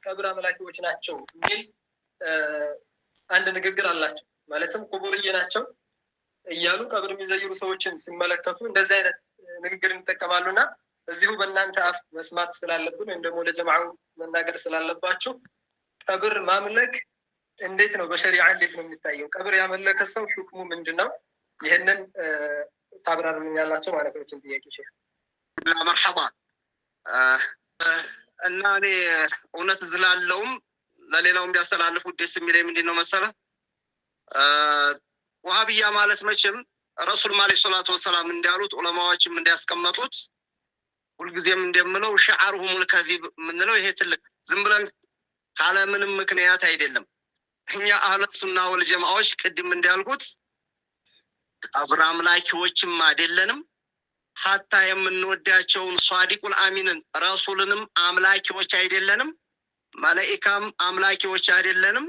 ቀብር አምላኪዎች ናቸው የሚል አንድ ንግግር አላቸው። ማለትም ቁቡርዬ ናቸው እያሉ ቀብር የሚዘይሩ ሰዎችን ሲመለከቱ እንደዚህ አይነት ንግግር ይጠቀማሉና እዚሁ በእናንተ አፍ መስማት ስላለብን ወይም ደግሞ ለጀማዓው መናገር ስላለባችሁ ቀብር ማምለክ እንዴት ነው? በሸሪዓ እንዴት ነው የሚታየው? ቀብር ያመለከ ሰው ሁክሙ ምንድነው? ይሄንን ታብራሩልኛላችሁ ማለት ነው። ጥያቄ ሼህ መርሐባ እና እኔ እውነት ዝላለውም ለሌላውም ቢያስተላልፉት ደስ የሚለኝ ምንድነው መሰለህ ወሃቢያ ማለት መቼም ረሱል ማለይሂ ሰላቱ ወሰላም እንዳሉት ዑለማዎችም እንዲያስቀመጡት ሁልጊዜም እንደምለው ሸዓሩሁሙል ከዚብ ምንለው ይሄ ትልቅ ዝም ብለን ካለ ምንም ምክንያት አይደለም። እኛ አህለ ሱና ወል ጀማዓዎች ቅድም እንዳልኩት ቀብር አምላኪዎችም አይደለንም። ሀታ የምንወዳቸውን ሷዲቁል አሚንን ረሱልንም አምላኪዎች አይደለንም። መላኢካም አምላኪዎች አይደለንም።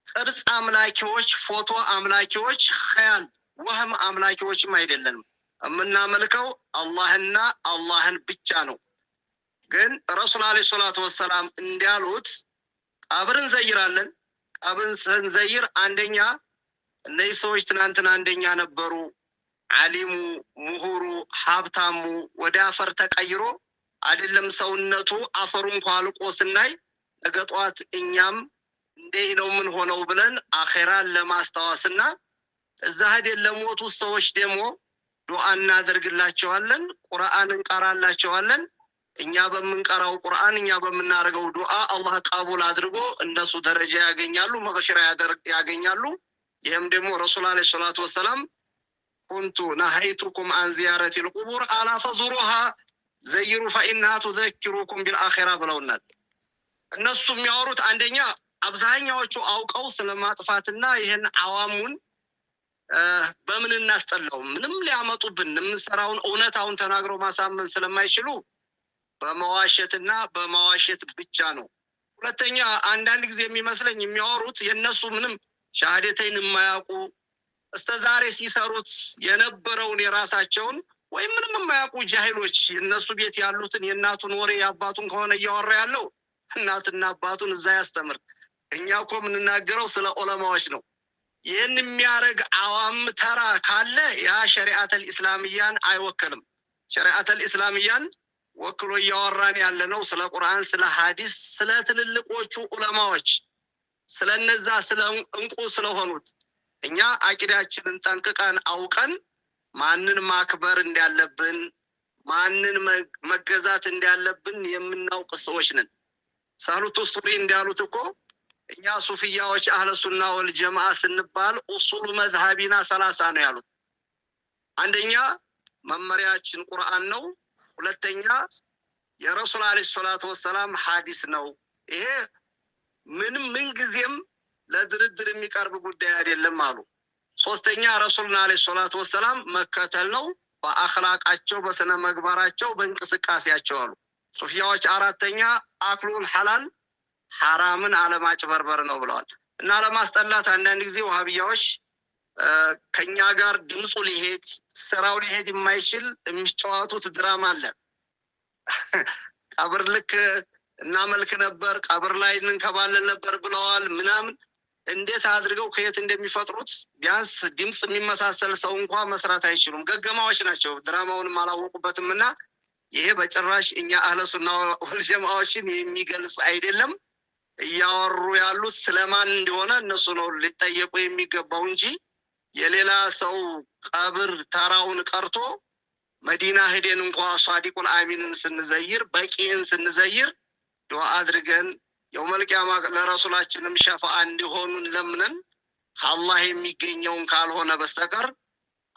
ቅርጽ አምላኪዎች፣ ፎቶ አምላኪዎች፣ ኸያል ወህም አምላኪዎችም አይደለንም። የምናመልከው አላህና አላህን ብቻ ነው። ግን ረሱል አለይሂ ሰላቱ ወሰላም እንዳሉት ቀብርን ዘይራለን። ቀብርን ስንዘይር አንደኛ እነዚህ ሰዎች ትናንትና አንደኛ ነበሩ፣ ዓሊሙ፣ ምሁሩ፣ ሀብታሙ ወደ አፈር ተቀይሮ አይደለም ሰውነቱ አፈሩ እንኳን አልቆ ስናይ ነገ ጧት እኛም እንዴ ነው ምን ሆነው ብለን አኺራን ለማስታወስና እዛ ሄደን ለሞቱ ሰዎች ደግሞ ዱዓ እናደርግላቸዋለን፣ ቁርአን እንቀራላቸዋለን። እኛ በምንቀራው ቁርአን እኛ በምናደርገው ዱዓ አላህ ቀቡል አድርጎ እነሱ ደረጃ ያገኛሉ፣ መግፊራ ያገኛሉ። ይሄም ደግሞ ረሱል አለይሂ ሰላቱ ወሰላም ኩንቱ ነሃይቱኩም አን ዚያረቲ القبور አላ ፈዙሩሃ ዘይሩ فإنها تذكركم بالآخرة ብለውናል። እነሱ የሚያወሩት አንደኛ አብዛኛዎቹ አውቀው ስለማጥፋትና ይሄን አዋሙን በምን እናስጠላው ምንም ሊያመጡብን የምንሰራውን እውነታውን ተናግረው ማሳመን ስለማይችሉ በመዋሸትና በመዋሸት ብቻ ነው። ሁለተኛ አንዳንድ ጊዜ የሚመስለኝ የሚያወሩት የነሱ ምንም ሻሃደተይን የማያውቁ እስተዛሬ ሲሰሩት የነበረውን የራሳቸውን ወይ ምንም የማያውቁ ጃሂሎች እነሱ ቤት ያሉትን የእናቱን ወሬ ያባቱን ከሆነ እያወራ ያለው እናትና አባቱን እዛ ያስተምር። እኛ እኮ የምንናገረው ስለ ዑለማዎች ነው። ይህን የሚያደርግ አዋም ተራ ካለ ያ ሸሪዓተል ኢስላሚያን አይወክልም። ሸሪዓተል ኢስላሚያን ወክሎ እያወራን ያለ ነው ስለ ቁርአን፣ ስለ ሐዲስ፣ ስለ ትልልቆቹ ዑለማዎች፣ ስለነዛ ስለ እንቁ ስለሆኑት እኛ አቂዳችንን ጠንቅቀን አውቀን ማንን ማክበር እንዳለብን ማንን መገዛት እንዳለብን የምናውቅ ሰዎች ነን። ሳህሉ ቱስቱሪ እንዳሉት እኮ እኛ ሱፊያዎች አህለ ሱና ወል ጀማዓ ስንባል ኡሱሉ መዝሃቢና 30 ነው ያሉት። አንደኛ መመሪያችን ቁርአን ነው። ሁለተኛ የረሱል አለይሂ ሰላቱ ወሰላም ሐዲስ ነው። ይሄ ምን ጊዜም ለድርድር የሚቀርብ ጉዳይ አይደለም አሉ። ሶስተኛ ረሱልና አለይሂ ሰላቱ ወሰላም መከተል ነው በአኽላቃቸው፣ በስነ ምግባራቸው፣ በእንቅስቃሴያቸው አሉ። ሱፊያዎች አራተኛ አክሉል ሐላል ሐራምን አለማጭበርበር ነው ብለዋል። እና ለማስጠላት አንዳንድ ጊዜ ወሃቢያዎች ከኛ ጋር ድምፁ ሊሄድ ስራው ሊሄድ የማይችል የሚጫወቱት ድራማ አለ። ቀብር ልክ እናመልክ ነበር፣ ቀብር ላይ እንንከባለል ነበር ብለዋል ምናምን። እንዴት አድርገው ከየት እንደሚፈጥሩት ቢያንስ ድምፅ የሚመሳሰል ሰው እንኳን መስራት አይችሉም። ገገማዎች ናቸው። ድራማውንም አላወቁበትም። እና ይሄ በጭራሽ እኛ አህለ ሱና ወል ጀማዓዎችን የሚገልጽ አይደለም። እያወሩ ያሉት ስለማን እንደሆነ እነሱ ነው ሊጠየቁ የሚገባው እንጂ የሌላ ሰው ቀብር ተራውን ቀርቶ መዲና ሄደን እንኳን ሷዲቁል አሚንን ስንዘይር በቂን ስንዘይር ዱዓ አድርገን የውመል ቂያማ ለረሱላችንም ሸፋዓ እንዲሆኑን ለምነን ከአላህ የሚገኘውን ካልሆነ በስተቀር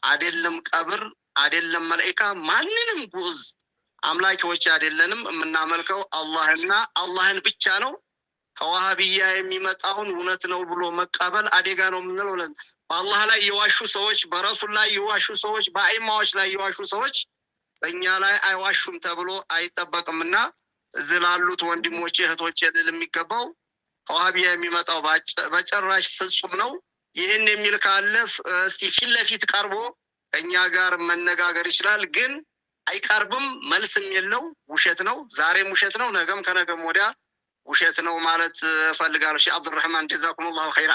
አይደለም ቀብር አይደለም መላእክት ማንንም ጉዝ አምላኪዎች አይደለንም። የምናመልከው አላህና አላህን ብቻ ነው። ከዋሃቢያ የሚመጣውን እውነት ነው ብሎ መቀበል አደጋ ነው የምንለው። በአላህ ላይ የዋሹ ሰዎች፣ በረሱል ላይ የዋሹ ሰዎች፣ በአይማዎች ላይ የዋሹ ሰዎች በእኛ ላይ አይዋሹም ተብሎ አይጠበቅምና እዚህ ላሉት ወንድሞቼ እህቶቼ ልል የሚገባው ከዋሃቢያ የሚመጣው በጭራሽ ፍጹም ነው። ይህን የሚል ካለ እስቲ ፊት ለፊት ቀርቦ ከኛ ጋር መነጋገር ይችላል። ግን አይቀርብም፣ መልስም የለው፣ ውሸት ነው። ዛሬም ውሸት ነው፣ ነገም ከነገም ወዲያ ውሸት ነው ማለት እፈልጋለሁ። ሼህ አብዱራህማን ጀዛኩም ላሁ ኸይራ።